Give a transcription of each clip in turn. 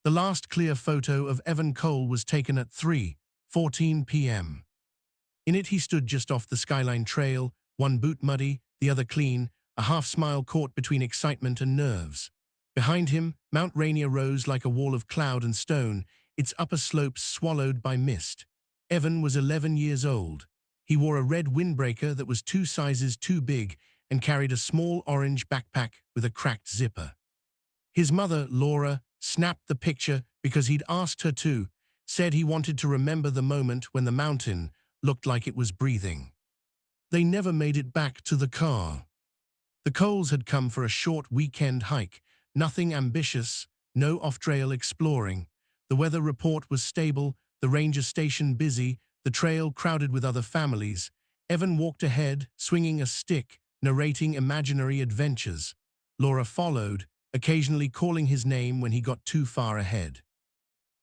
The last clear photo of Evan Cole was taken at 3:14 p.m. In it he stood just off the Skyline Trail, one boot muddy, the other clean, a half-smile caught between excitement and nerves. Behind him, Mount Rainier rose like a wall of cloud and stone, its upper slopes swallowed by mist. Evan was 11 years old. He wore a red windbreaker that was 2 sizes too big and carried a small orange backpack with a cracked zipper. His mother, Laura, snapped the picture because he'd asked her to, said he wanted to remember the moment when the mountain looked like it was breathing. They never made it back to the car. The Coles had come for a short weekend hike, nothing ambitious, no off-trail exploring. The weather report was stable, the ranger station busy, the trail crowded with other families. Evan walked ahead, swinging a stick, narrating imaginary adventures. Laura followed, occasionally calling his name when he got too far ahead.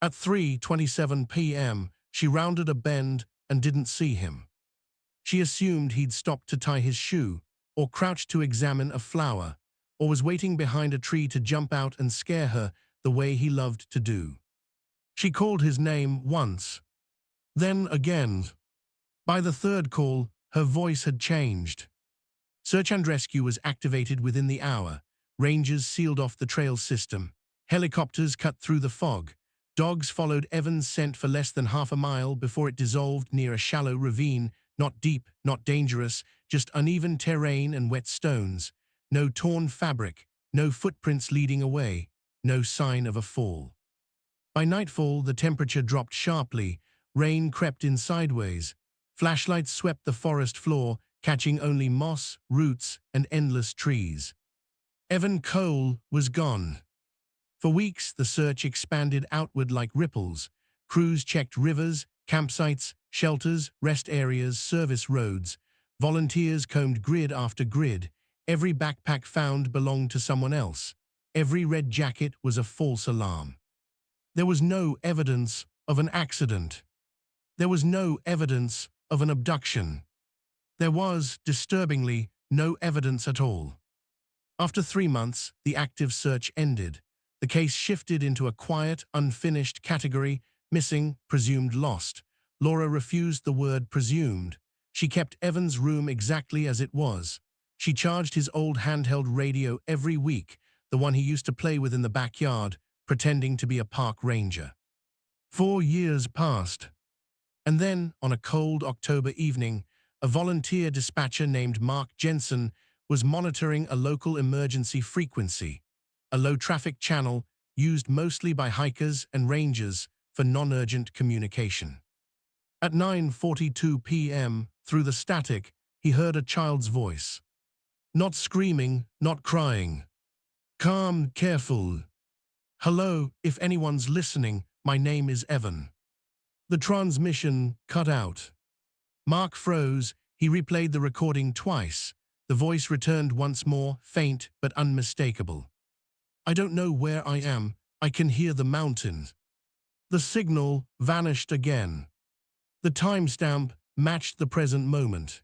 At 3:27 p.m., she rounded a bend and didn't see him. She assumed he'd stopped to tie his shoe, or crouched to examine a flower, or was waiting behind a tree to jump out and scare her the way he loved to do. She called his name once, then again. By the third call, her voice had changed. Search and rescue was activated within the hour. Rangers sealed off the trail system. Helicopters cut through the fog. Dogs followed Evan's scent for less than half a mile before it dissolved near a shallow ravine, not deep, not dangerous, just uneven terrain and wet stones. No torn fabric, no footprints leading away, no sign of a fall. By nightfall, the temperature dropped sharply. Rain crept in sideways. Flashlights swept the forest floor, catching only moss, roots, and endless trees. Evan Cole was gone. For weeks, the search expanded outward like ripples. Crews checked rivers, campsites, shelters, rest areas, service roads. Volunteers combed grid after grid. Every backpack found belonged to someone else. Every red jacket was a false alarm. There was no evidence of an accident. There was no evidence of an abduction. There was, disturbingly, no evidence at all. After 3 months, the active search ended. The case shifted into a quiet, unfinished category: missing, presumed lost. Laura refused the word presumed. She kept Evan's room exactly as it was. She charged his old handheld radio every week, the one he used to play with in the backyard, pretending to be a park ranger. 4 years passed. And then, on a cold October evening, a volunteer dispatcher named Mark Jensen was monitoring a local emergency frequency, a low-traffic channel used mostly by hikers and rangers for non-urgent communication. At 9:42 p.m., through the static, he heard a child's voice. Not screaming, not crying. Calm, careful. Hello, if anyone's listening, my name is Evan. The transmission cut out. Mark froze. He replayed the recording twice. The voice returned once more, faint but unmistakable. I don't know where I am. I can hear the mountains. The signal vanished again. The timestamp matched the present moment.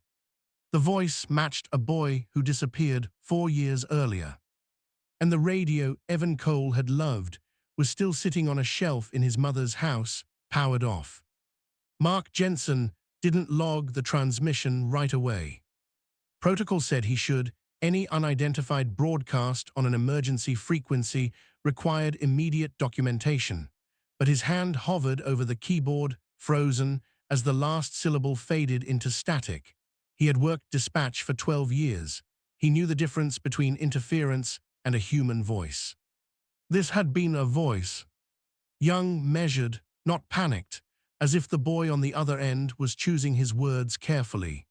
The voice matched a boy who disappeared 4 years earlier. And the radio Evan Cole had loved was still sitting on a shelf in his mother's house, powered off. Mark Jensen didn't log the transmission right away. Protocol said he should. Any unidentified broadcast on an emergency frequency required immediate documentation. But his hand hovered over the keyboard, frozen, as the last syllable faded into static. He had worked dispatch for 12 years. He knew the difference between interference and a human voice. This had been a voice. Young, measured, not panicked, as if the boy on the other end was choosing his words carefully.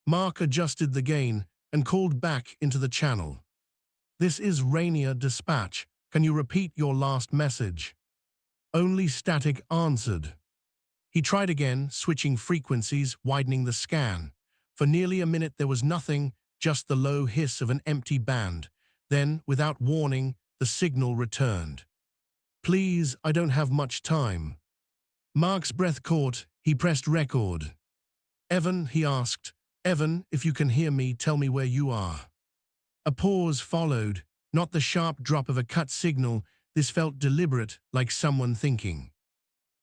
Mark adjusted the gain and called back into the channel. This is Rainier Dispatch. Can you repeat your last message? Only static answered. He tried again, switching frequencies, widening the scan. For nearly a minute there was nothing, just the low hiss of an empty band. Then, without warning, the signal returned. Please, I don't have much time. Mark's breath caught. He pressed record. Evan, he asked. Evan, if you can hear me, tell me where you are. A pause followed, not the sharp drop of a cut signal, This felt deliberate, like someone thinking.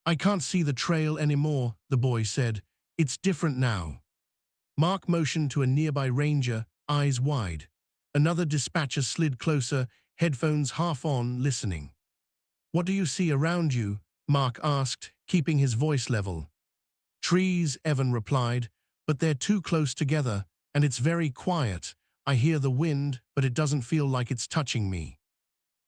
I can't see the trail anymore, the boy said. It's different now. Mark motioned to a nearby ranger, eyes wide. Another dispatcher slid closer, headphones half on, listening. What do you see around you? Mark asked, keeping his voice level. Trees, Evan replied, but they're too close together, and it's very quiet. I hear the wind, but it doesn't feel like it's touching me.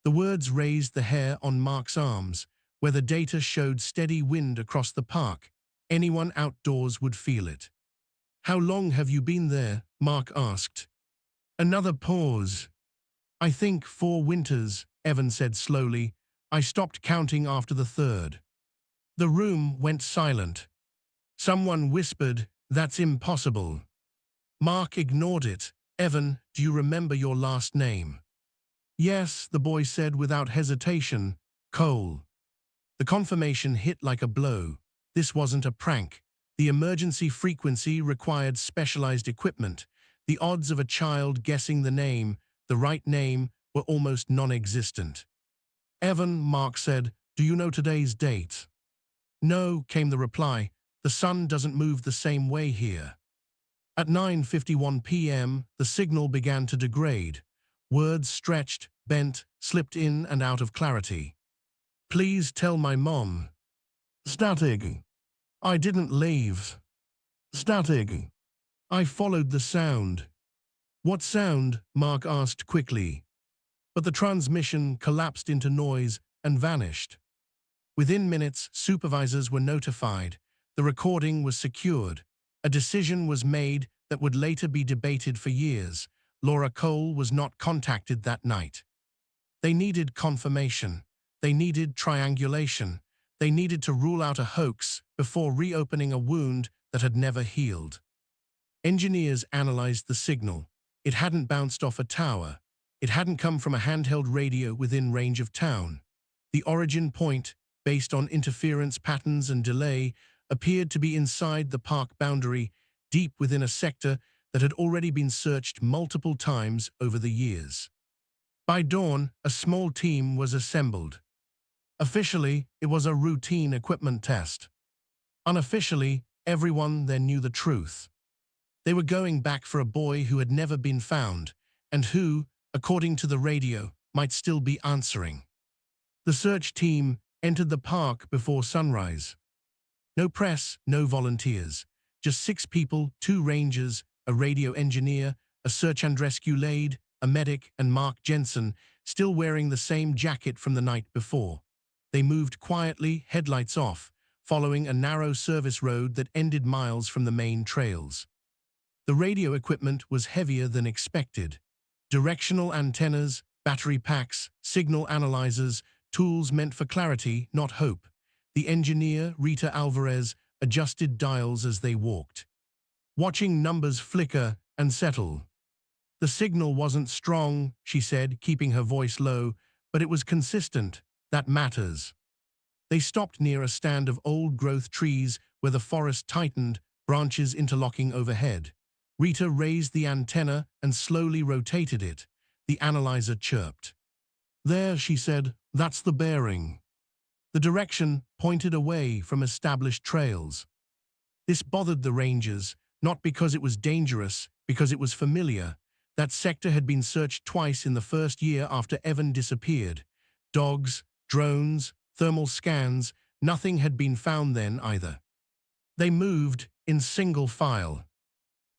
The words raised the hair on Mark's arms, where the data showed steady wind across the park. Anyone outdoors would feel it. How long have you been there? Mark asked. Another pause. I think 4 winters, Evan said slowly. I stopped counting after the third. The room went silent. Someone whispered, "That's impossible." Mark ignored it. Evan, do you remember your last name? Yes, the boy said without hesitation. Cole. The confirmation hit like a blow. This wasn't a prank. The emergency frequency required specialized equipment. The odds of a child guessing the right name, were almost non-existent. Evan, Mark said, do you know today's date? No, came the reply. The sun doesn't move the same way here. At 9:51 p.m., the signal began to degrade. Words stretched, bent, slipped in and out of clarity. Please tell my mom. Static. I didn't leave. Static. I followed the sound. What sound? Mark asked quickly. But the transmission collapsed into noise and vanished. Within minutes, supervisors were notified. The recording was secured. A decision was made that would later be debated for years. Laura Cole was not contacted that night. They needed confirmation. They needed triangulation. They needed to rule out a hoax before reopening a wound that had never healed. Engineers analyzed the signal. It hadn't bounced off a tower. It hadn't come from a handheld radio within range of town. The origin point, based on interference patterns and delay, appeared to be inside the park boundary, deep within a sector that had already been searched multiple times over the years. By dawn, a small team was assembled. Officially, it was a routine equipment test. Unofficially, everyone there knew the truth. They were going back for a boy who had never been found, and who, according to the radio, might still be answering. The search team entered the park before sunrise. No press, no volunteers. Just 6 people, 2 rangers, a radio engineer, a search and rescue lead, a medic, and Mark Jensen, still wearing the same jacket from the night before. They moved quietly, headlights off, following a narrow service road that ended miles from the main trails. The radio equipment was heavier than expected. Directional antennas, battery packs, signal analyzers, tools meant for clarity, not hope. The engineer, Rita Alvarez, adjusted dials as they walked, watching numbers flicker and settle. The signal wasn't strong, she said, keeping her voice low, but it was consistent. That matters. They stopped near a stand of old-growth trees where the forest tightened, branches interlocking overhead. Rita raised the antenna and slowly rotated it. The analyzer chirped. There, she said, that's the bearing. The direction pointed away from established trails. This bothered the rangers, not because it was dangerous, because it was familiar. That sector had been searched twice in the first year after Evan disappeared. Dogs, drones, thermal scans, nothing had been found then either. They moved in single file.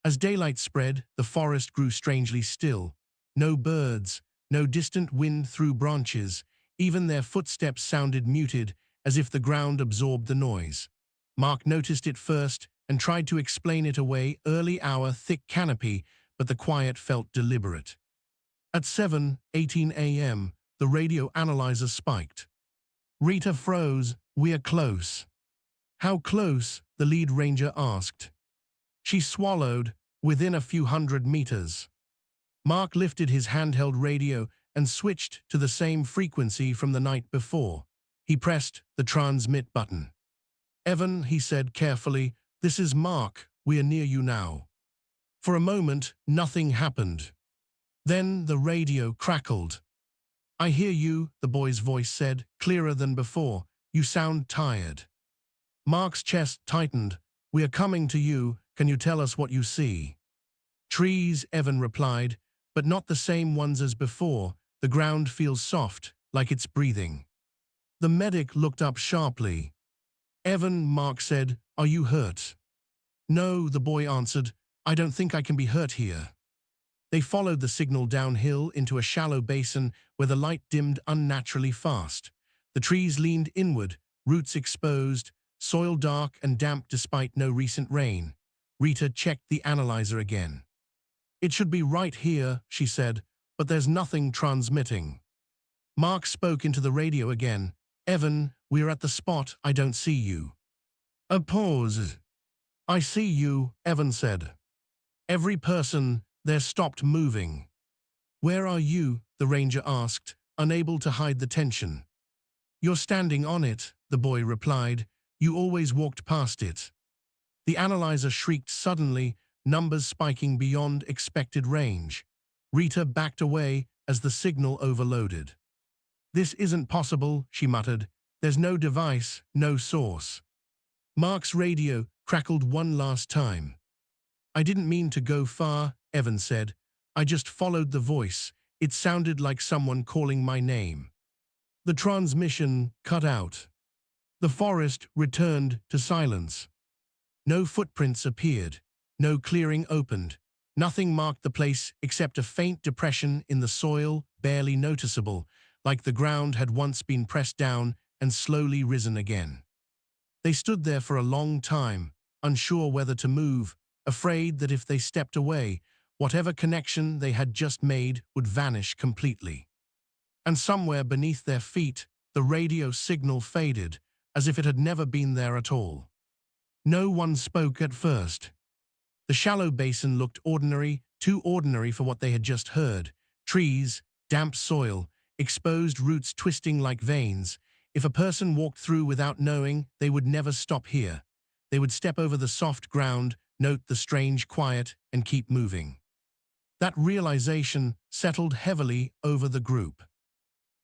As daylight spread, the forest grew strangely still. No birds, no distant wind through branches. Even their footsteps sounded muted, as if the ground absorbed the noise. Mark noticed it first and tried to explain it away, early hour, thick canopy, but the quiet felt deliberate. At 7:18 a.m., the radio analyzer spiked. Rita froze. We're close. How close? The lead ranger asked. She swallowed. Within a few hundred meters. Mark lifted his handheld radio and switched to the same frequency from the night before. He pressed the transmit button. Evan, he said carefully, this is Mark. We are near you now. For a moment, nothing happened. Then the radio crackled. I hear you, the boy's voice said, clearer than before. You sound tired. Mark's chest tightened. We are coming to you. Can you tell us what you see? Trees, Evan replied, but not the same ones as before. The ground feels soft, like it's breathing. The medic looked up sharply. Evan, Mark said, are you hurt? No, the boy answered. I don't think I can be hurt here. They followed the signal downhill into a shallow basin where the light dimmed unnaturally fast. The trees leaned inward, roots exposed, soil dark and damp despite no recent rain. Rita checked the analyzer again. It should be right here, she said, but there's nothing transmitting. Mark spoke into the radio again. Evan, we're at the spot. I don't see you. A pause. I see you, Evan said. Every person there stopped moving. Where are you? The ranger asked, unable to hide the tension. You're standing on it, the boy replied. You always walked past it. The analyzer shrieked suddenly, numbers spiking beyond expected range. Rita backed away as the signal overloaded. This isn't possible, she muttered. There's no device, no source. Mark's radio crackled one last time. I didn't mean to go far, Evan said. I just followed the voice. It sounded like someone calling my name. The transmission cut out. The forest returned to silence. No footprints appeared. No clearing opened. Nothing marked the place except a faint depression in the soil, barely noticeable, like the ground had once been pressed down and slowly risen again. They stood there for a long time, unsure whether to move, afraid that if they stepped away, whatever connection they had just made would vanish completely. And somewhere beneath their feet, the radio signal faded, as if it had never been there at all. No one spoke at first. The shallow basin looked ordinary, too ordinary for what they had just heard. Trees, damp soil, exposed roots twisting like veins. If a person walked through without knowing, they would never stop here. They would step over the soft ground, note the strange quiet, and keep moving. That realization settled heavily over the group.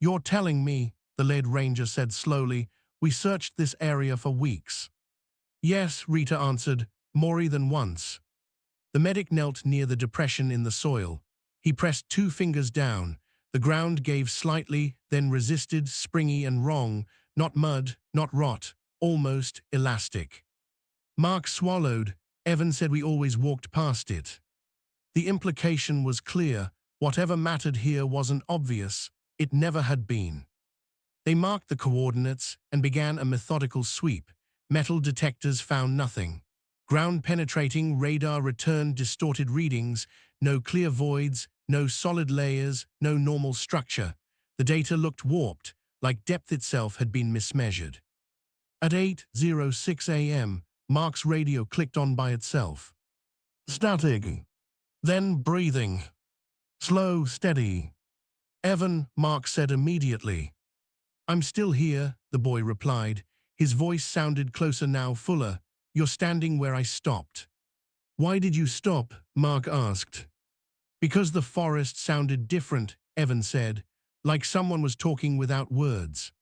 You're telling me, the lead ranger said slowly, we searched this area for weeks. Yes, Rita answered, more than once. The medic knelt near the depression in the soil. He pressed 2 fingers down. The ground gave slightly, then resisted, springy and wrong, not mud, not rot, almost elastic. Mark swallowed. Evan said we always walked past it. The implication was clear. Whatever mattered here wasn't obvious. It never had been. They marked the coordinates and began a methodical sweep. Metal detectors found nothing. Ground-penetrating radar returned distorted readings, no clear voids, no solid layers, no normal structure. The data looked warped, like depth itself had been mismeasured. At 8:06 a.m., Mark's radio clicked on by itself. Static. Then breathing. Slow, steady. Evan, Mark said immediately. I'm still here, the boy replied. His voice sounded closer now, fuller. You're standing where I stopped. Why did you stop? Mark asked. Because the forest sounded different, Evan said, like someone was talking without words.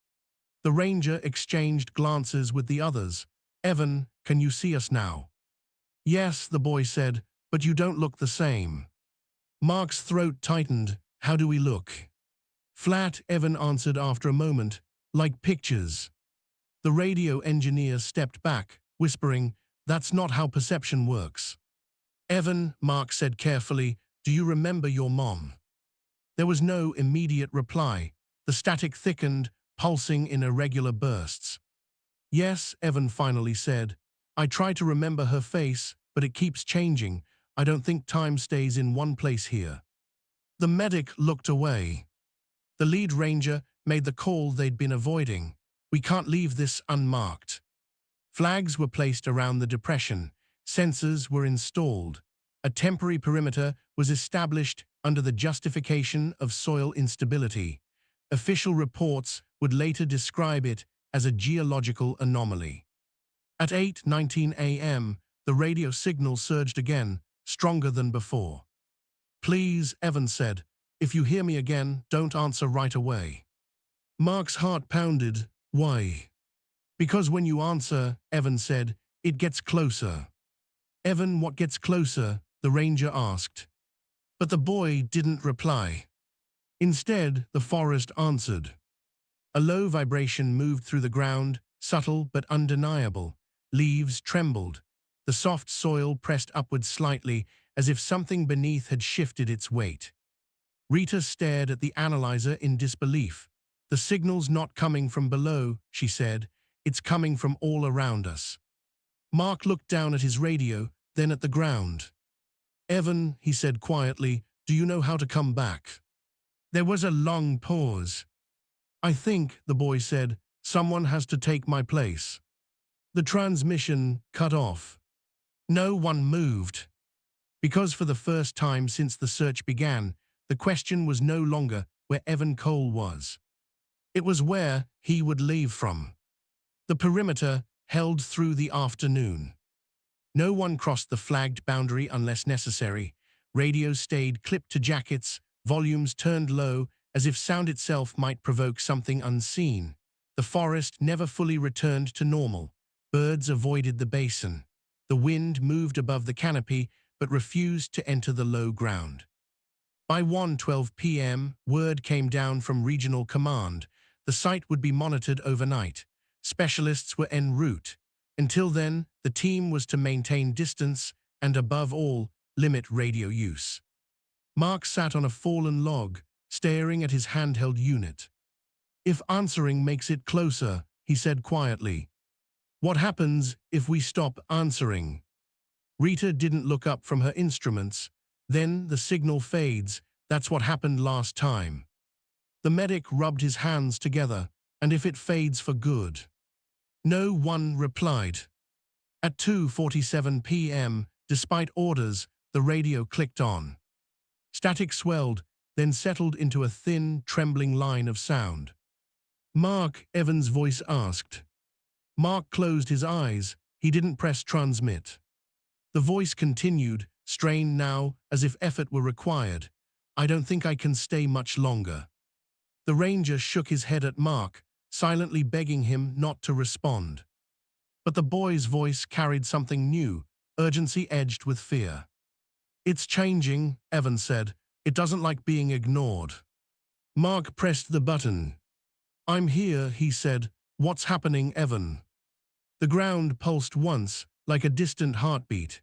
The ranger exchanged glances with the others. Evan, can you see us now? Yes, the boy said, but you don't look the same. Mark's throat tightened. How do we look? Flat, Evan answered after a moment, like pictures. The radio engineer stepped back, whispering, that's not how perception works. Evan, Mark said carefully, do you remember your mom? There was no immediate reply. The static thickened, pulsing in irregular bursts. Yes, Evan finally said. I try to remember her face, but it keeps changing. I don't think time stays in one place here. The medic looked away. The lead ranger made the call they'd been avoiding. We can't leave this unmarked. Flags were placed around the depression. Sensors were installed. A temporary perimeter was established under the justification of soil instability. Official reports would later describe it as a geological anomaly. At 8:19 a.m., the radio signal surged again, stronger than before. Please, Evan said, If you hear me again, don't answer right away. Mark's heart pounded. Why? Because when you answer, Evan said, it gets closer. Evan, what gets closer? The ranger asked. But the boy didn't reply. Instead, the forest answered. A low vibration moved through the ground, subtle but undeniable. Leaves trembled. The soft soil pressed upward slightly, as if something beneath had shifted its weight. Rita stared at the analyzer in disbelief. The signal's not coming from below, she said. It's coming from all around us. Mark looked down at his radio, then at the ground. Evan, he said quietly, do you know how to come back? There was a long pause. I think, the boy said, someone has to take my place. The transmission cut off. No one moved. Because for the first time since the search began, the question was no longer where Evan Cole was. It was where he would leave from. The perimeter held through the afternoon. No one crossed the flagged boundary unless necessary. Radios stayed clipped to jackets, volumes turned low, as if sound itself might provoke something unseen. The forest never fully returned to normal. Birds avoided the basin. The wind moved above the canopy, but refused to enter the low ground. By 1:12 p.m., word came down from Regional Command. The site would be monitored overnight. Specialists were en route. Until then, the team was to maintain distance and, above all, limit radio use. Mark sat on a fallen log, staring at his handheld unit. If answering makes it closer, he said quietly. What happens if we stop answering? Rita didn't look up from her instruments. Then the signal fades. That's what happened last time. The medic rubbed his hands together. And if it fades for good? No one replied. At 2:47 p.m., despite orders, the radio clicked on. Static swelled, then settled into a thin, trembling line of sound. Mark, Evan's voice asked. Mark closed his eyes. He didn't press transmit. The voice continued, strained now, as if effort were required. I don't think I can stay much longer. The ranger shook his head at Mark, silently begging him not to respond. But the boy's voice carried something new, urgency edged with fear. It's changing, Evan said. It doesn't like being ignored. Mark pressed the button. I'm here, he said. What's happening, Evan? The ground pulsed once, like a distant heartbeat.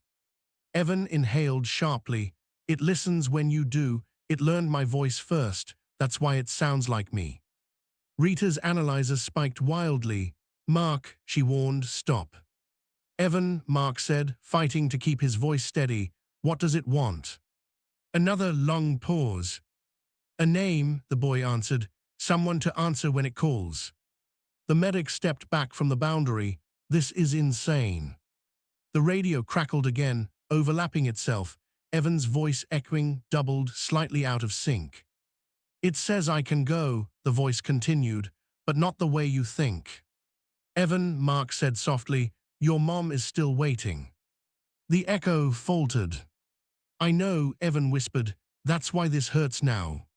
Evan inhaled sharply. It listens when you do. It learned my voice first. That's why it sounds like me. Rita's analyzer spiked wildly. Mark, she warned, stop. Evan, Mark said, fighting to keep his voice steady. What does it want? Another long pause. A name, the boy answered. Someone to answer when it calls. The medic stepped back from the boundary. This is insane. The radio crackled again, overlapping itself, Evan's voice echoing, doubled, slightly out of sync. It says I can go, the voice continued, but not the way you think. Evan, Mark said softly, your mom is still waiting. The echo faltered. I know, Evan whispered, that's why this hurts now.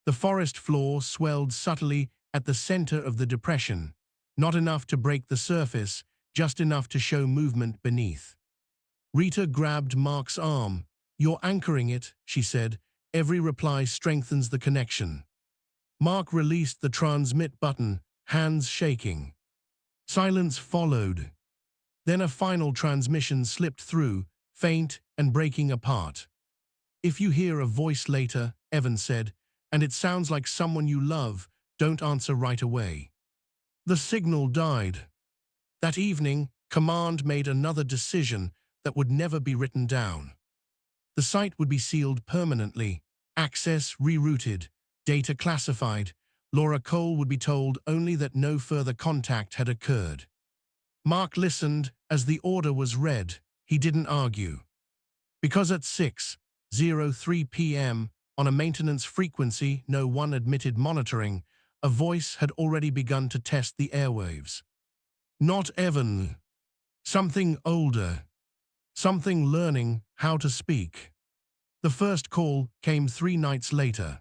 The forest floor swelled subtly at the center of the depression, not enough to break the surface, just enough to show movement beneath. Rita grabbed Mark's arm. You're anchoring it, she said. Every reply strengthens the connection. Mark released the transmit button, hands shaking. Silence followed. Then a final transmission slipped through, faint and breaking apart. If you hear a voice later, Evan said, and it sounds like someone you love, don't answer right away. The signal died. That evening, Command made another decision that would never be written down. The site would be sealed permanently, access rerouted, data classified. Laura Cole would be told only that no further contact had occurred. Mark listened as the order was read. He didn't argue. Because at 6:03 p.m., on a maintenance frequency no one admitted monitoring, a voice had already begun to test the airwaves. Not Evan. Something older. Something learning how to speak. The first call came 3 nights later.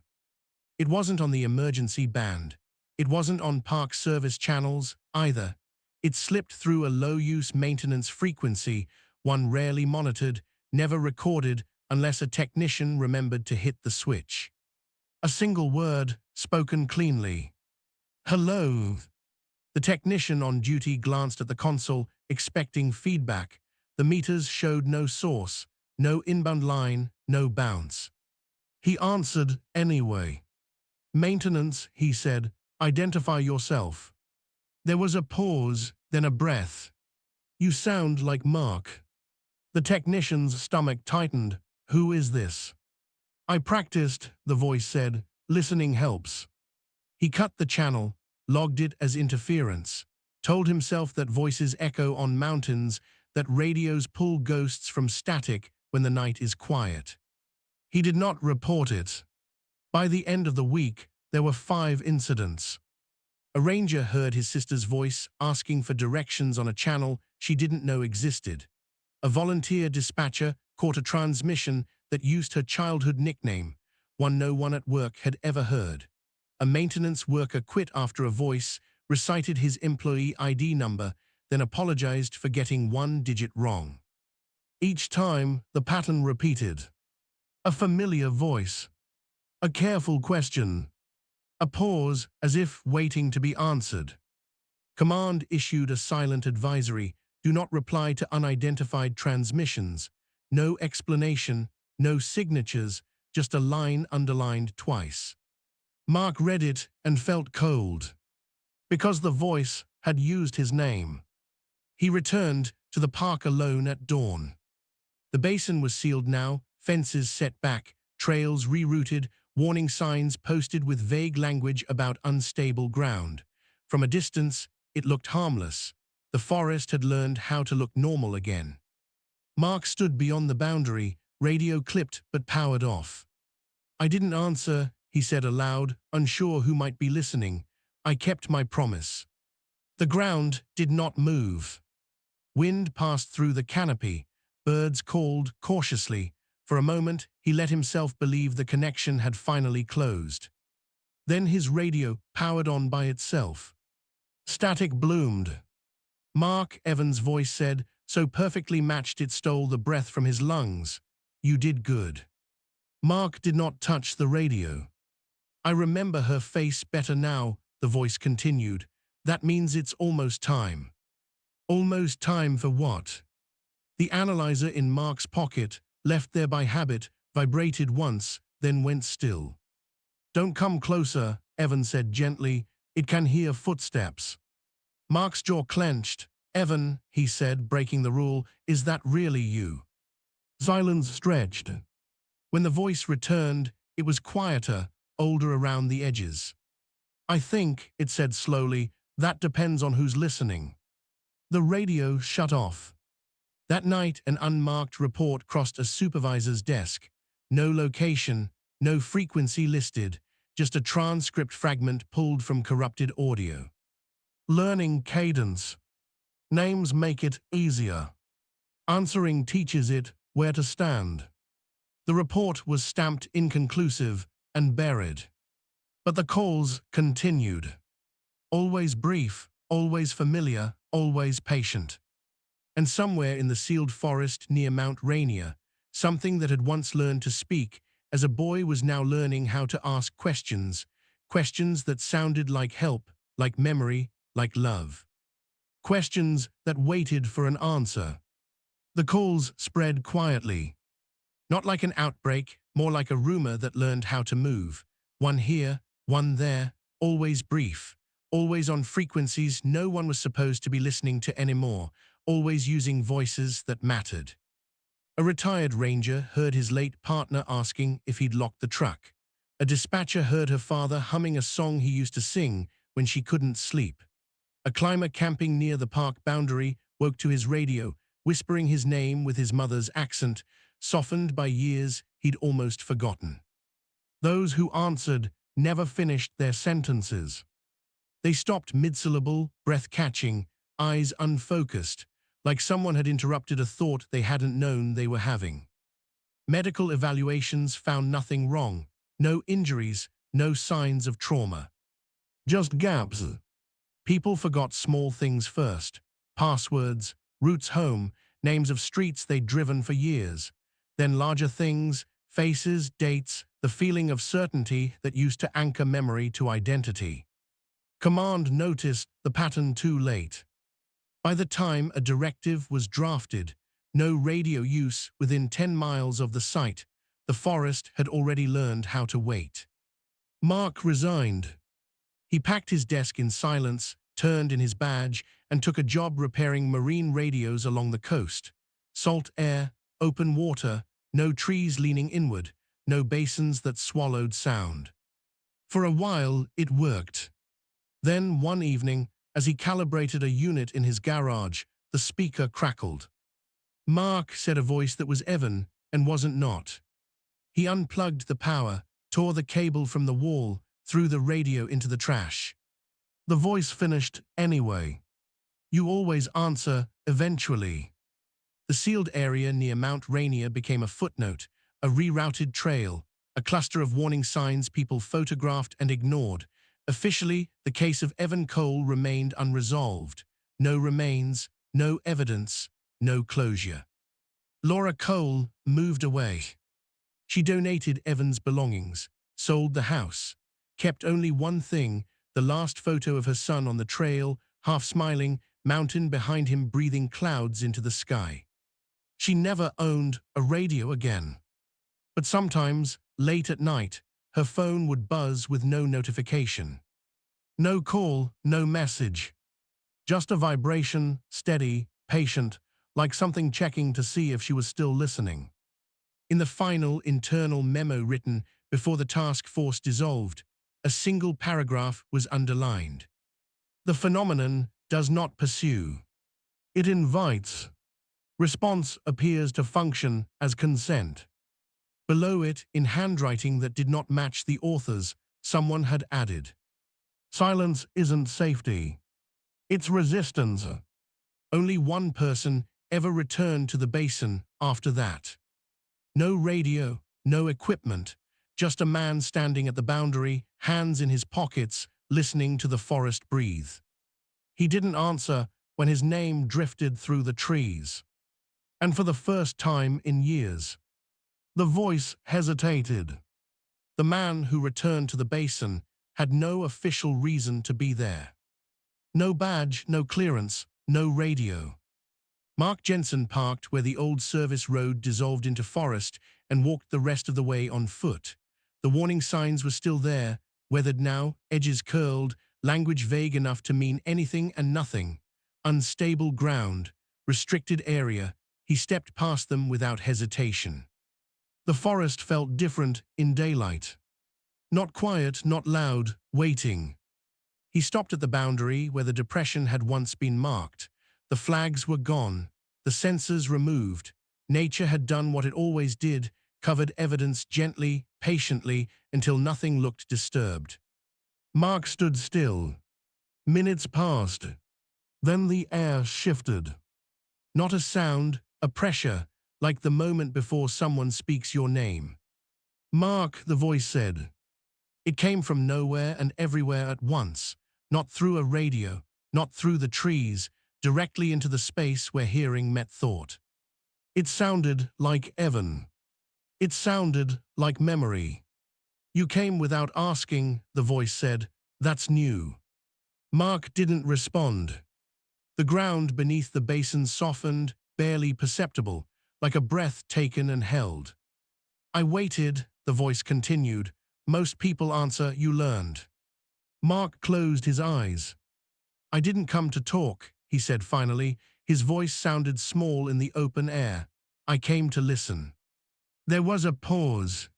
It wasn't on the emergency band. It wasn't on park service channels either. It slipped through a low-use maintenance frequency, one rarely monitored, never recorded unless a technician remembered to hit the switch. A single word, spoken cleanly. "Hello." The technician on duty glanced at the console, expecting feedback. The meters showed no source, no inbound line, no bounce. He answered anyway. "Maintenance," he said. "Identify yourself." There was a pause, then a breath. "You sound like Mark." The technician's stomach tightened. "Who is this?" "I practiced," the voice said. "Listening helps." He cut the channel, logged it as interference, told himself that voices echo on mountains, that radios pull ghosts from static when the night is quiet. He did not report it. By the end of the week, there were 5 incidents. A ranger heard his sister's voice asking for directions on a channel she didn't know existed. A volunteer dispatcher caught a transmission that used her childhood nickname, one no one at work had ever heard. A maintenance worker quit after a voice recited his employee ID number, then apologized for getting 1 digit wrong. Each time, the pattern repeated. A familiar voice. A careful question. A pause, as if waiting to be answered. Command issued a silent advisory: do not reply to unidentified transmissions. No explanation, no signatures, just a line underlined twice. Mark read it and felt cold. Because the voice had used his name. He returned to the park alone at dawn. The basin was sealed now, fences set back, trails rerouted, warning signs posted with vague language about unstable ground. From a distance, it looked harmless. The forest had learned how to look normal again. Mark stood beyond the boundary, radio clipped but powered off. "I didn't answer," he said aloud, unsure who might be listening. "I kept my promise." The ground did not move. Wind passed through the canopy. Birds called cautiously. For a moment, he let himself believe the connection had finally closed. Then his radio powered on by itself. Static bloomed. Mark, Evans' voice said, so perfectly matched it stole the breath from his lungs. "You did good." Mark did not touch the radio. "I remember her face better now," the voice continued. "That means it's almost time." Almost time for what? The analyzer in Mark's pocket, left there by habit, vibrated once, then went still. "Don't come closer," Evan said gently. "It can hear footsteps." Mark's jaw clenched. "Evan," he said, breaking the rule, "is that really you?" Silence stretched. When the voice returned, it was quieter, older around the edges. "I think," it said slowly, "that depends on who's listening." The radio shut off. That night, an unmarked report crossed a supervisor's desk. No location, no frequency listed, just a transcript fragment pulled from corrupted audio. "Learning cadence. Names make it easier. Answering teaches it where to stand." The report was stamped inconclusive and buried. But the calls continued. Always brief, always familiar, always patient. And somewhere in the sealed forest near Mount Rainier, something that had once learned to speak as a boy was now learning how to ask questions, questions that sounded like help, like memory, like love. Questions that waited for an answer. The calls spread quietly. Not like an outbreak, more like a rumor that learned how to move. One here, one there, always brief, always on frequencies no one was supposed to be listening to anymore, always using voices that mattered. A retired ranger heard his late partner asking if he'd locked the truck. A dispatcher heard her father humming a song he used to sing when she couldn't sleep. A climber camping near the park boundary woke to his radio, whispering his name with his mother's accent, softened by years he'd almost forgotten. Those who answered never finished their sentences. They stopped mid-syllable, breath-catching, eyes unfocused, like someone had interrupted a thought they hadn't known they were having. Medical evaluations found nothing wrong. No injuries, no signs of trauma. Just gaps. People forgot small things first. Passwords, routes home, names of streets they'd driven for years. Then larger things, faces, dates, the feeling of certainty that used to anchor memory to identity. Command noticed the pattern too late. By the time a directive was drafted, no radio use within 10 miles of the site, the forest had already learned how to wait. Mark resigned. He packed his desk in silence, turned in his badge, and took a job repairing marine radios along the coast. Salt air, open water, no trees leaning inward, no basins that swallowed sound. For a while, it worked. Then, one evening, as he calibrated a unit in his garage, the speaker crackled. "Mark," said a voice that was Evan and wasn't not. He unplugged the power, tore the cable from the wall, threw the radio into the trash. The voice finished anyway. "You always answer, eventually." The sealed area near Mount Rainier became a footnote, a rerouted trail, a cluster of warning signs people photographed and ignored. Officially, the case of Evan Cole remained unresolved. No remains, no evidence, no closure. Laura Cole moved away. She donated Evan's belongings, sold the house, kept only one thing, the last photo of her son on the trail, half smiling, mountain behind him breathing clouds into the sky. She never owned a radio again. But sometimes, late at night, her phone would buzz with no notification. No call, no message. Just a vibration, steady, patient, like something checking to see if she was still listening. In the final internal memo written before the task force dissolved, a single paragraph was underlined. The phenomenon does not pursue. It invites. Response appears to function as consent. Below it, in handwriting that did not match the author's, someone had added, "Silence isn't safety. It's resistance." Only one person ever returned to the basin after that. No radio, no equipment, just a man standing at the boundary, hands in his pockets, listening to the forest breathe. He didn't answer when his name drifted through the trees. And for the first time in years, the voice hesitated. The man who returned to the basin had no official reason to be there. No badge, no clearance, no radio. Mark Jensen parked where the old service road dissolved into forest and walked the rest of the way on foot. The warning signs were still there, weathered now, edges curled, language vague enough to mean anything and nothing. Unstable ground, restricted area. He stepped past them without hesitation. The forest felt different in daylight. Not quiet, not loud, waiting. He stopped at the boundary where the depression had once been marked. The flags were gone, the sensors removed. Nature had done what it always did, covered evidence gently, patiently, until nothing looked disturbed. Mark stood still. Minutes passed. Then the air shifted. Not a sound, a pressure, like the moment before someone speaks your name. "Mark," the voice said. It came from nowhere and everywhere at once, not through a radio, not through the trees, directly into the space where hearing met thought. It sounded like Evan. It sounded like memory. "You came without asking," the voice said. "That's new." Mark didn't respond. The ground beneath the basin softened, barely perceptible, like a breath taken and held. "I waited," the voice continued. "Most people answer, 'You learned.'" Mark closed his eyes. "I didn't come to talk," he said finally. His voice sounded small in the open air. "I came to listen." There was a pause,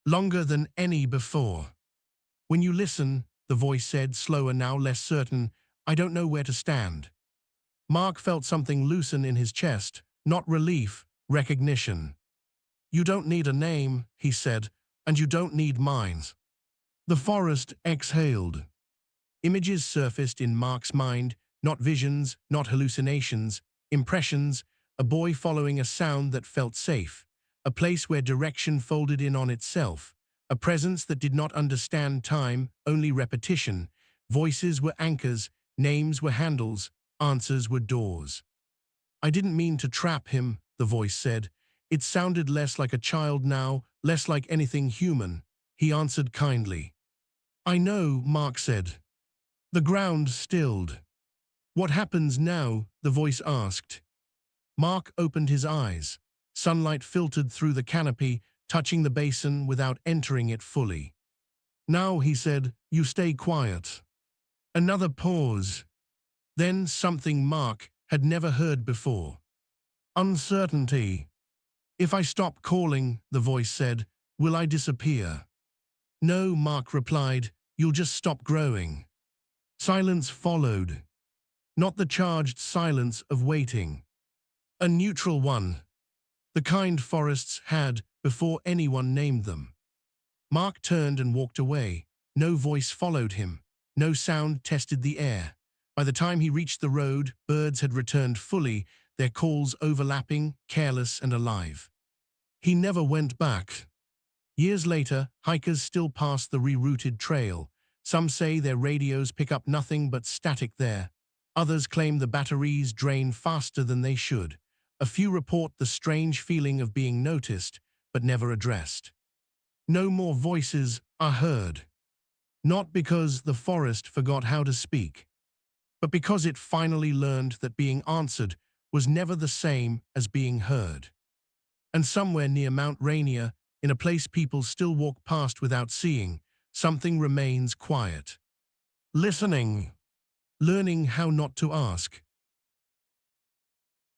longer than any before. "When you listen," the voice said, slower now, less certain, "I don't know where to stand." Mark felt something loosen in his chest, not relief, recognition. "You don't need a name," he said, "and you don't need mine." The forest exhaled. Images surfaced in Mark's mind, not visions, not hallucinations, impressions, a boy following a sound that felt safe, a place where direction folded in on itself, A presence that did not understand time, only repetition. Voices were anchors, names were handles, answers were doors. I didn't mean to trap him, the voice said. It sounded less like a child now, less like anything human. He answered kindly. I know, Mark said. The ground stilled. What happens now? The voice asked. Mark opened his eyes. Sunlight filtered through the canopy, touching the basin without entering it fully. Now, he said, you stay quiet. Another pause. Then something Mark had never heard before. Uncertainty. If I stop calling, the voice said, will I disappear? No, Mark replied, you'll just stop growing. Silence followed. Not the charged silence of waiting. A neutral one. The kind forests had before anyone named them. Mark turned and walked away. No voice followed him. No sound tested the air. By the time he reached the road, birds had returned fully, their calls overlapping, careless and alive. He never went back. Years later, hikers still pass the rerouted trail. Some say their radios pick up nothing but static there. Others claim the batteries drain faster than they should. A few report the strange feeling of being noticed, but never addressed. No more voices are heard. Not because the forest forgot how to speak, but because it finally learned that being answered was never the same as being heard. And somewhere near Mount Rainier, in a place people still walk past without seeing, something remains quiet. Listening. Learning how not to ask.